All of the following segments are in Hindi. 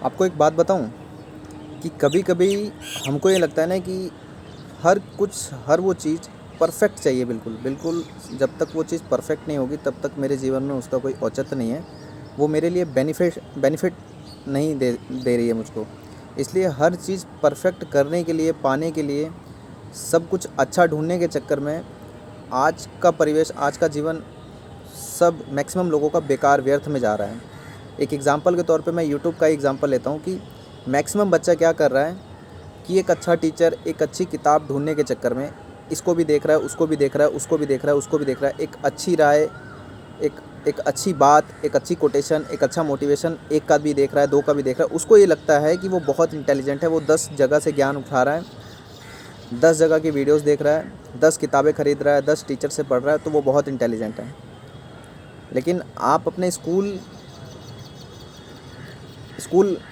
आपको एक बात बताऊं कि कभी-कभी हमको ये लगता है ना कि हर वो चीज़ परफ़ेक्ट चाहिए बिल्कुल, बिल्कुल। जब तक वो चीज़ परफ़ेक्ट नहीं होगी तब तक मेरे जीवन में उसका कोई औचित्य नहीं है। वो मेरे लिए बेनिफिट नहीं दे दे रही है मुझको। इसलिए हर चीज़ परफ़ेक्ट करने के लिए, पाने के लिए, सब कुछ अच्छा ढूँढने के चक्कर में आज का परिवेश, आज का जीवन सब मैक्सिमम लोगों का बेकार व्यर्थ में जा रहा है। एक एग्ज़ाम्पल के तौर पे मैं यूट्यूब का एग्ज़ाम्पल लेता हूँ कि मैक्सिमम बच्चा क्या कर रहा है कि एक अच्छा टीचर, एक अच्छी किताब ढूँढने के चक्कर में इसको भी देख रहा है, उसको भी देख रहा है, उसको भी देख रहा है, उसको भी देख रहा है। एक अच्छी राय, एक एक अच्छी बात, एक अच्छी कोटेशन, एक अच्छा मोटिवेशन, एक का भी देख रहा है, 2 का भी देख रहा है। उसको ये लगता है कि वो बहुत इंटेलिजेंट है, वो 10 जगह से ज्ञान उठा रहा है, 10 जगह की वीडियोज़ देख रहा है, 10 किताबें खरीद रहा है, 10 टीचर से पढ़ रहा है, तो वो बहुत इंटेलिजेंट है। लेकिन आप अपने स्कूल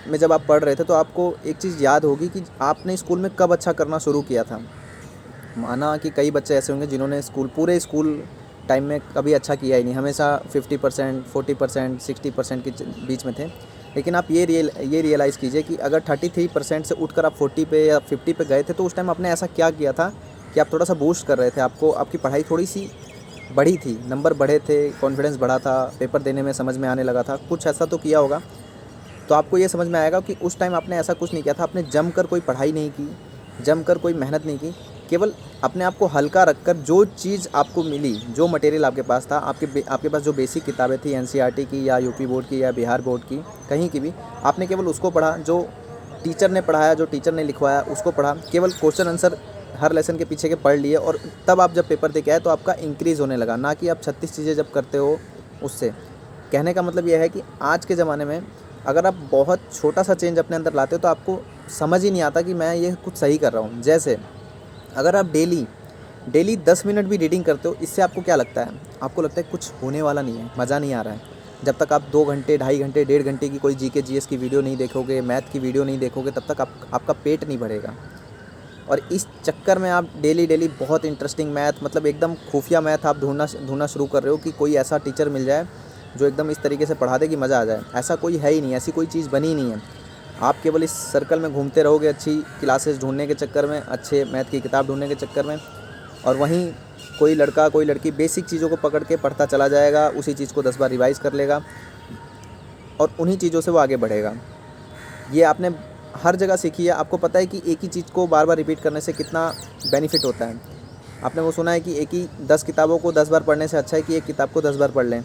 में जब आप पढ़ रहे थे तो आपको एक चीज़ याद होगी कि आपने स्कूल में कब अच्छा करना शुरू किया था। माना कि कई बच्चे ऐसे होंगे जिन्होंने पूरे स्कूल टाइम में कभी अच्छा किया ही नहीं, हमेशा 50%, 40%, 60% के बीच में थे। लेकिन आप ये रियलाइज़ कीजिए कि अगर 33% से उठकर आप 40 पे या 50 पे गए थे तो उस टाइम आपने ऐसा क्या किया था कि आप थोड़ा सा बूस्ट कर रहे थे, आपको आपकी पढ़ाई थोड़ी सी बढ़ी थी, नंबर बढ़े थे, कॉन्फिडेंस बढ़ा था, पेपर देने में समझ में आने लगा था, कुछ ऐसा तो किया होगा। तो आपको ये समझ में आएगा कि उस टाइम आपने ऐसा कुछ नहीं किया था, आपने जमकर कोई पढ़ाई नहीं की, जमकर कोई मेहनत नहीं की, केवल अपने आप को हल्का रखकर जो चीज़ आपको मिली, जो मटेरियल आपके पास था, आपके पास जो बेसिक किताबें थी एनसीईआरटी की या यूपी बोर्ड की या बिहार बोर्ड की, कहीं की भी, आपने केवल उसको पढ़ा, जो टीचर ने पढ़ाया, जो टीचर ने लिखवाया उसको पढ़ा, केवल क्वेश्चन आंसर हर लेसन के पीछे के पढ़ लिए और तब आप जब पेपर दे के आए तो आपका इंक्रीज़ होने लगा, ना कि आप 36 चीज़ें जब करते हो उससे। कहने का मतलब ये है कि आज के ज़माने में अगर आप बहुत छोटा सा चेंज अपने अंदर लाते हो तो आपको समझ ही नहीं आता कि मैं ये कुछ सही कर रहा हूँ। जैसे अगर आप डेली डेली 10 मिनट भी रीडिंग करते हो, इससे आपको क्या लगता है? आपको लगता है कुछ होने वाला नहीं है, मज़ा नहीं आ रहा है। जब तक आप 2 घंटे, ढाई घंटे, 1.5 घंटे की कोई जीके जीएस की वीडियो नहीं देखोगे, मैथ की वीडियो नहीं देखोगे, तब तक आपका पेट नहीं भरेगा। और इस चक्कर में आप डेली बहुत इंटरेस्टिंग मैथ, मतलब एकदम खुफिया मैथ आप ढूँढना शुरू कर रहे हो कि कोई ऐसा टीचर मिल जाए जो एकदम इस तरीके से पढ़ा दे कि मज़ा आ जाए। ऐसा कोई है ही नहीं, ऐसी कोई चीज़ बनी ही नहीं है। आप केवल इस सर्कल में घूमते रहोगे, अच्छी क्लासेस ढूँढने के चक्कर में, अच्छे मैथ की किताब ढूँढने के चक्कर में, और वहीं कोई लड़का, कोई लड़की बेसिक चीज़ों को पकड़ के पढ़ता चला जाएगा, उसी चीज़ को 10 बार रिवाइज़ कर लेगा और उन्हीं चीज़ों से वो आगे बढ़ेगा। ये आपने हर जगह सीखी है। आपको पता है कि एक ही चीज़ को बार-बार रिपीट करने से कितना बेनिफिट होता है। आपने वो सुना है कि एक ही 10 किताबों को 10 बार पढ़ने से अच्छा है कि एक किताब को 10 बार पढ़ लें।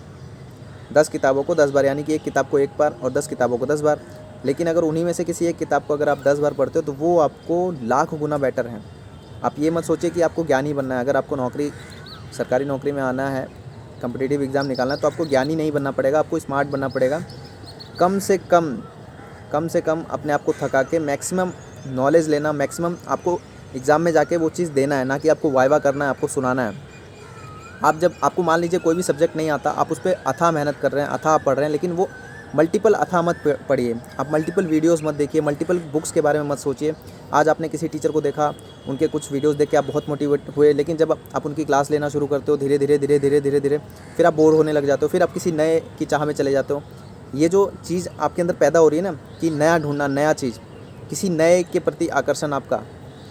10 किताबों को 10 बार, यानी कि एक किताब को 1 बार और 10 किताबों को 10 बार। लेकिन अगर उन्हीं में से किसी एक किताब को अगर आप 10 बार पढ़ते हो तो वो आपको लाख गुना बेटर है। आप ये मत सोचिए कि आपको ज्ञानी बनना है। अगर आपको सरकारी नौकरी में आना है, कॉम्पिटिटिव एग्ज़ाम निकालना है, तो आपको ज्ञानी नहीं बनना पड़ेगा, आपको स्मार्ट बनना पड़ेगा। कम से कम अपने आप को थका के मैक्सिमम नॉलेज लेना, मैक्सिमम आपको एग्ज़ाम में जाके वो चीज़ देना है, ना कि आपको वाइवा करना है, आपको सुनाना है। जब आपको मान लीजिए कोई भी सब्जेक्ट नहीं आता, आप उस पे अथाह मेहनत कर रहे हैं, अथाह पढ़ रहे हैं, लेकिन वो मल्टीपल अथाह मत पढ़िए। आप मल्टीपल वीडियोज़ मत देखिए, मल्टीपल बुक्स के बारे में मत सोचिए। आज आपने किसी टीचर को देखा, उनके कुछ वीडियोज़ देख के आप बहुत मोटिवेट हुए, लेकिन जब आप उनकी क्लास लेना शुरू करते हो, धीरे धीरे फिर आप बोर होने लग जाते हो, फिर आप किसी नए की चाह में चले जाते हो। ये जो चीज़ आपके अंदर पैदा हो रही है ना कि नया ढूँढना, नया चीज़, किसी नए के प्रति आकर्षण आपका,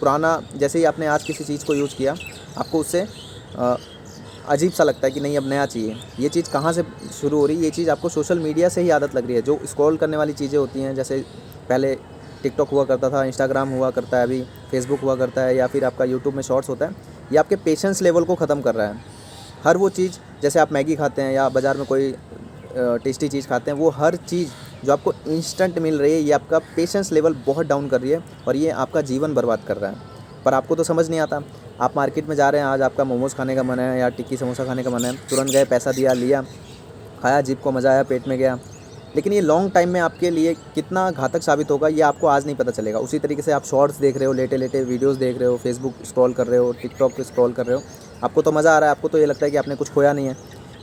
पुराना जैसे ही आपने आज किसी चीज़ को यूज़ किया, आपको उससे अजीब सा लगता है कि नहीं अब नया चाहिए। ये चीज़ कहाँ से शुरू हो रही है? ये चीज़ आपको सोशल मीडिया से ही आदत लग रही है। जो स्क्रॉल करने वाली चीज़ें होती हैं, जैसे पहले टिकटॉक हुआ करता था, इंस्टाग्राम हुआ करता है, अभी फेसबुक हुआ करता है, या फिर आपका यूट्यूब में शॉर्ट्स होता है। ये आपके पेशेंस लेवल को ख़त्म कर रहा है। हर वो चीज़, जैसे आप मैगी खाते हैं या बाज़ार में कोई टेस्टी चीज़ खाते हैं, वो हर चीज़ जो आपको इंस्टेंट मिल रही है, ये आपका पेशेंस लेवल बहुत डाउन कर रही है और ये आपका जीवन बर्बाद कर रहा है। पर आपको तो समझ नहीं आता। आप मार्केट में जा रहे हैं, आज आपका मोमोज़ खाने का मन है या टिक्की समोसा खाने का मन है, तुरंत गए, पैसा दिया, लिया, खाया, जीभ को मज़ा आया, पेट में गया। लेकिन ये लॉन्ग टाइम में आपके लिए कितना घातक साबित होगा, ये आपको आज नहीं पता चलेगा। उसी तरीके से आप शॉर्ट्स देख रहे हो, लेटे-लेटे वीडियोज़ देख रहे हो, फेसबुक स्क्रॉल कर रहे हो, टिकटॉक पे स्क्रॉल कर रहे हो, आपको तो मज़ा आ रहा है, आपको तो ये लगता है कि आपने कुछ खोया नहीं है।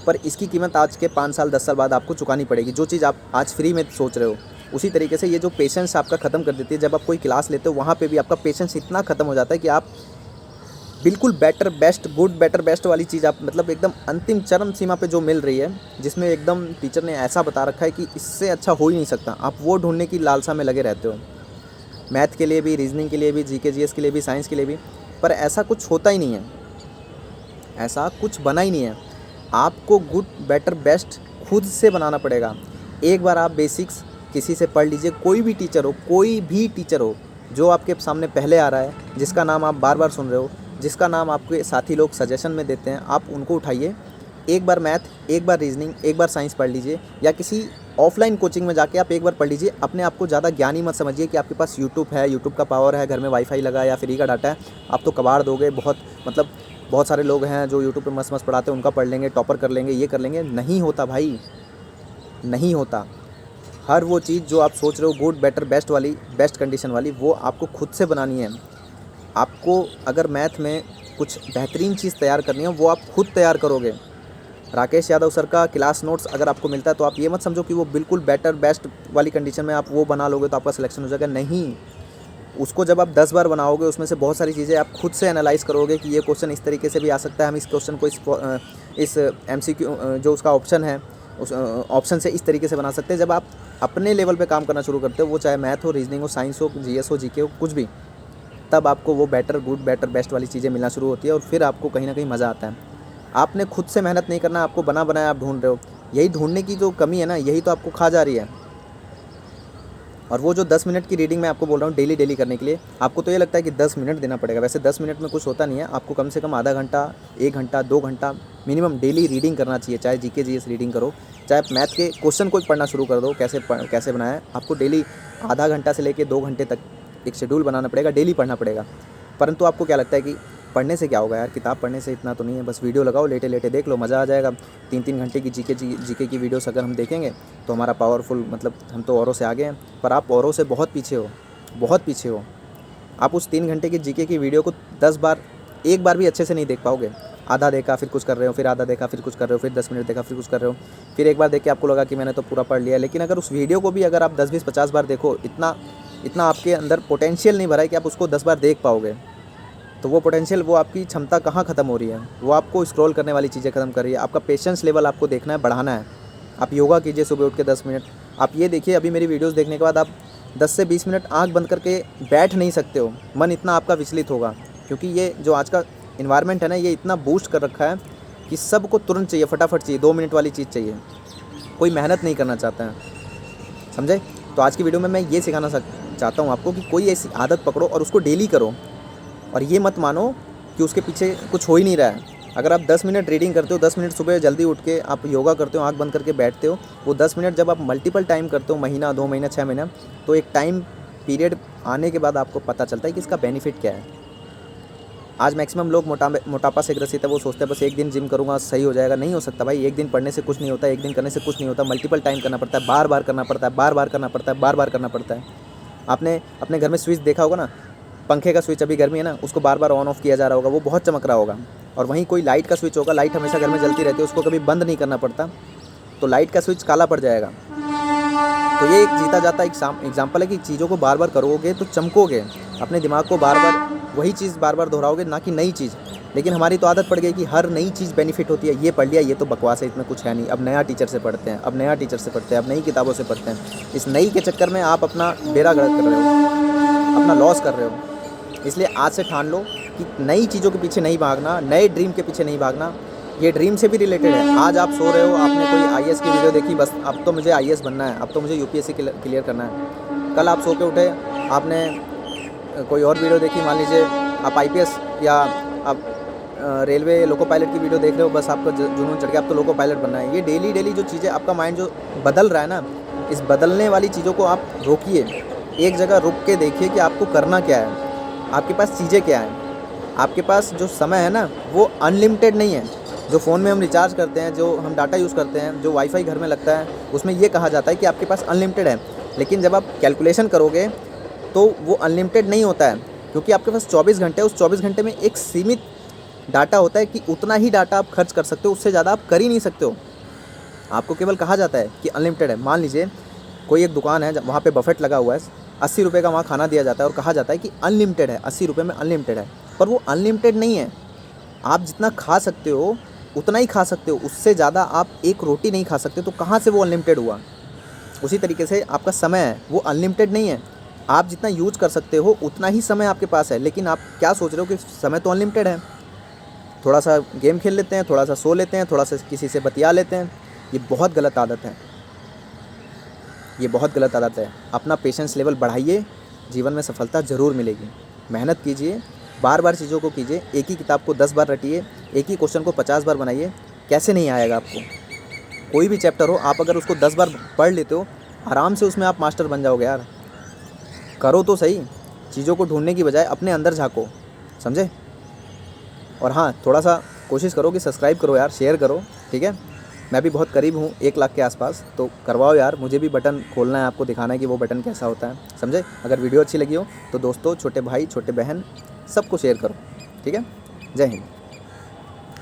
पर इसकी कीमत आज के 5 साल, 10 साल बाद आपको चुकानी पड़ेगी। जो चीज़ आप आज फ्री में सोच रहे हो, उसी तरीके से ये जो पेशेंस आपका ख़त्म कर देती है। जब आप कोई क्लास लेते हो, वहाँ पे भी आपका पेशेंस इतना ख़त्म हो जाता है कि आप बिल्कुल better best good better best वाली चीज़ आप मतलब एकदम अंतिम चरम सीमा पे जो मिल रही है, जिसमें एकदम टीचर ने ऐसा बता रखा है कि इससे अच्छा हो ही नहीं सकता, आप वो ढूंढने की लालसा में लगे रहते हो। मैथ के लिए भी, रीजनिंग के लिए भी, जीके जीएस के लिए भी, साइंस के लिए भी, पर ऐसा कुछ होता ही नहीं है, ऐसा कुछ बना ही नहीं है। आपको गुड बेटर बेस्ट खुद से बनाना पड़ेगा। एक बार आप बेसिक्स किसी से पढ़ लीजिए, कोई भी टीचर हो, कोई भी टीचर हो जो आपके सामने पहले आ रहा है, जिसका नाम आप बार बार सुन रहे हो, जिसका नाम आपके साथी लोग सजेशन में देते हैं, आप उनको उठाइए। एक बार मैथ, एक बार रीजनिंग, एक बार साइंस पढ़ लीजिए, या किसी ऑफलाइन कोचिंग में जाके आप एक बार पढ़ लीजिए। अपने आप को ज़्यादा ज्ञानी मत समझिए कि आपके पास यूट्यूब है, यूट्यूब का पावर है, घर में वाईफाई लगा है या फ्री का डाटा है, आप तो कबाड़ दोगे। बहुत सारे लोग हैं जो यूट्यूब पे मस्त मस्त पढ़ाते हैं, उनका पढ़ लेंगे, टॉपर कर लेंगे, ये कर लेंगे। नहीं होता भाई, नहीं होता। हर वो चीज़ जो आप सोच रहे हो गुड बेटर बेस्ट वाली, बेस्ट कंडीशन वाली, वो आपको खुद से बनानी है। आपको अगर मैथ में कुछ बेहतरीन चीज़ तैयार करनी है, वो आप खुद तैयार करोगे। राकेश यादव सर का क्लास नोट्स अगर आपको मिलता है तो आप ये मत समझो कि वो बिल्कुल बेटर बेस्ट वाली कंडीशन में आप वो बना लोगे तो आपका सिलेक्शन हो जाएगा। नहीं, उसको जब आप 10 बार बनाओगे, उसमें से बहुत सारी चीज़ें आप खुद से एनालाइज करोगे कि ये क्वेश्चन इस तरीके से भी आ सकता है, हम इस क्वेश्चन को इस MCQ जो उसका ऑप्शन है, उस ऑप्शन से इस तरीके से बना सकते हैं। जब आप अपने लेवल पे काम करना शुरू करते हो, वो चाहे मैथ हो, रीजनिंग हो, साइंस हो, जीएस हो, जीके हो, कुछ भी, तब आपको वो बेटर गुड बेटर बेस्ट वाली चीज़ें मिलना शुरू होती है और फिर आपको कहीं ना कहीं मज़ा आता है। आपने खुद से मेहनत नहीं करना, आपको बना बनाया आप ढूंढ रहे हो। यही ढूंढने की जो कमी है ना, यही तो आपको खा जा रही है। और वो जो 10 मिनट की रीडिंग मैं आपको बोल रहा हूँ डेली डेली करने के लिए, आपको तो ये लगता है कि 10 मिनट देना पड़ेगा। वैसे 10 मिनट में कुछ होता नहीं है, आपको कम से कम आधा घंटा, 1 घंटा, 2 घंटा मिनिमम डेली रीडिंग करना चाहिए। चाहे जीके जीएस रीडिंग करो, चाहे आप मैथ के क्वेश्चन को पढ़ना शुरू कर दो, कैसे बनाया है, आपको डेली आधा घंटा से लेकर 2 घंटे तक एक शेड्यूल बनाना पड़ेगा, डेली पढ़ना पड़ेगा। परंतु आपको क्या लगता है कि पढ़ने से क्या होगा यार, किताब पढ़ने से इतना तो नहीं है, बस वीडियो लगाओ, लेटे लेटे देख लो, मज़ा आ जाएगा। 3-3 घंटे की जीके की वीडियोस अगर हम देखेंगे तो हमारा पावरफुल, मतलब हम तो औरों से आगे हैं। पर आप औरों से बहुत पीछे हो, बहुत पीछे हो। आप उस 3 घंटे की जीके की वीडियो को 10 बार, एक बार भी अच्छे से नहीं देख पाओगे। आधा देखा फिर कुछ कर रहे हो, फिर आधा देखा फिर कुछ कर रहे हो, फिर 10 मिनट देखा फिर कुछ कर रहे हो, फिर एक बार देख के आपको लगा कि मैंने तो पूरा पढ़ लिया। लेकिन अगर उस वीडियो को भी अगर आप 10, 20, 50 बार देखो, इतना आपके अंदर पोटेंशियल नहीं भरा है कि आप उसको 10 बार देख पाओगे। तो वो पोटेंशियल, वो आपकी क्षमता कहाँ ख़त्म हो रही है, वो आपको स्क्रॉल करने वाली चीज़ें ख़त्म कर रही है। आपका पेशेंस लेवल आपको देखना है, बढ़ाना है। आप योगा कीजिए सुबह उठ के 10 मिनट। आप ये देखिए, अभी मेरी वीडियोस देखने के बाद आप 10 से 20 मिनट आंख बंद करके बैठ नहीं सकते हो, मन इतना आपका विचलित होगा। क्योंकि ये जो आज का इन्वायरमेंट है ना, ये इतना बूस्ट कर रखा है कि सबको तुरंत चाहिए, फटाफट चाहिए, 2 मिनट वाली चीज़ चाहिए, कोई मेहनत नहीं करना चाहता है। समझे? तो आज की वीडियो में मैं ये सिखाना चाहता हूँ आपको कि कोई ऐसी आदत पकड़ो और उसको डेली करो। और ये मत मानो कि उसके पीछे कुछ हो ही नहीं रहा है। अगर आप 10 मिनट रीडिंग करते हो, 10 मिनट सुबह जल्दी उठ के आप योगा करते हो, आंख बंद करके बैठते हो, वो 10 मिनट जब आप मल्टीपल टाइम करते हो, महीना, 2 महीना, 6 महीना, तो एक टाइम पीरियड आने के बाद आपको पता चलता है कि इसका बेनिफिट क्या है। आज मैक्सिमम लोग मोटापा से ग्रसित है, वो सोचते हैं बस एक दिन जिम करूँगा सही हो जाएगा। नहीं हो सकता भाई, एक दिन पढ़ने से कुछ नहीं होता, एक दिन करने से कुछ नहीं होता। मल्टीपल टाइम करना पड़ता है, बार बार करना पड़ता है, बार बार करना पड़ता है, बार बार करना पड़ता है। आपने अपने घर में स्विच देखा होगा ना, पंखे का स्विच, अभी गर्मी है ना, उसको बार बार ऑन ऑफ किया जा रहा होगा, वो बहुत चमक रहा होगा। और वहीं कोई लाइट का स्विच होगा, लाइट हमेशा घर में जलती रहती है, उसको कभी बंद नहीं करना पड़ता, तो लाइट का स्विच काला पड़ जाएगा। तो ये एक जीता जाता एग्जाम्पल है कि चीज़ों को बार बार करोगे तो चमकोगे, अपने दिमाग को बार बार वही चीज़ बार बार दोहराओगे, ना कि नई चीज़। लेकिन हमारी तो आदत पड़ गई कि हर नई चीज़ बेनिफिट होती है। ये पढ़ लिया, ये तो बकवास है, इसमें कुछ है नहीं, अब नया टीचर से पढ़ते हैं, अब नया टीचर से पढ़ते हैं, अब नई किताबों से पढ़ते हैं। इस नई के चक्कर में आप अपना बेड़ा गर्क कर रहे हो, अपना लॉस कर रहे हो। इसलिए आज से ठान लो कि नई चीज़ों के पीछे नहीं भागना, नए ड्रीम के पीछे नहीं भागना। ये ड्रीम से भी रिलेटेड है। आज आप सो रहे हो, आपने कोई आईएएस की वीडियो देखी, बस अब तो मुझे आईएएस बनना है, अब तो मुझे यूपीएससी क्लियर करना है। कल आप सो के उठे, आपने कोई और वीडियो देखी, मान लीजिए आप आईपीएस या आप रेलवे लोको पायलट की वीडियो देख रहे हो, बस आपका जुनून चढ़ गया, अब तो लोको पायलट बनना है। ये डेली डेली जो चीज़ें, आपका माइंड जो बदल रहा है ना, इस बदलने वाली चीज़ों को आप रोकिए। एक जगह रुक के देखिए कि आपको करना क्या है, आपके पास चीज़ें क्या हैं। आपके पास जो समय है ना, वो अनलिमिटेड नहीं है। जो फ़ोन में हम रिचार्ज करते हैं, जो हम डाटा यूज़ करते हैं, जो वाईफाई घर में लगता है, उसमें ये कहा जाता है कि आपके पास अनलिमिटेड है। लेकिन जब आप कैलकुलेशन करोगे तो वो अनलिमिटेड नहीं होता है, क्योंकि आपके पास 24 घंटे है। उस 24 घंटे में एक सीमित डाटा होता है कि उतना ही डाटा आप खर्च कर सकते हो, उससे ज़्यादा आप कर ही नहीं सकते हो। आपको केवल कहा जाता है कि अनलिमिटेड है। मान लीजिए कोई एक दुकान है, वहाँ पे बफेट लगा हुआ है, 80 रुपये का वहाँ खाना दिया जाता है और कहा जाता है कि अनलिमिटेड है, 80 रुपये में अनलिमिटेड है। पर वो अनलिमिटेड नहीं है। आप जितना खा सकते हो उतना ही खा सकते हो, उससे ज़्यादा आप एक रोटी नहीं खा सकते, तो कहाँ से वो अनलिमिटेड हुआ। उसी तरीके से आपका समय है वो अनलिमिटेड नहीं है। आप जितना यूज कर सकते हो उतना ही समय आपके पास है, लेकिन आप क्या सोच रहे हो कि समय तो अनलिमिटेड है, थोड़ा सा गेम खेल लेते हैं, थोड़ा सा सो लेते हैं, थोड़ा सा किसी से बतिया लेते हैं। ये बहुत गलत आदत है, ये बहुत गलत आदत है। अपना पेशेंस लेवल बढ़ाइए, जीवन में सफलता ज़रूर मिलेगी। मेहनत कीजिए, बार बार चीज़ों को कीजिए, एक ही किताब को 10 बार रटिए, एक ही क्वेश्चन को 50 बार बनाइए। कैसे नहीं आएगा आपको। कोई भी चैप्टर हो, आप अगर उसको 10 बार पढ़ लेते हो, आराम से उसमें आप मास्टर बन जाओगे यार। करो तो सही, चीज़ों को ढूंढने की बजाय अपने अंदर झाँको, समझे। और हाँ, थोड़ा सा कोशिश करो कि सब्सक्राइब करो यार, शेयर करो, ठीक है। मैं भी बहुत करीब हूँ 1 लाख के आसपास, तो करवाओ यार। मुझे भी बटन खोलना है, आपको दिखाना है कि वो बटन कैसा होता है, समझे। अगर वीडियो अच्छी लगी हो तो दोस्तों, छोटे भाई, छोटे बहन, सबको शेयर करो, ठीक है। जय हिंद।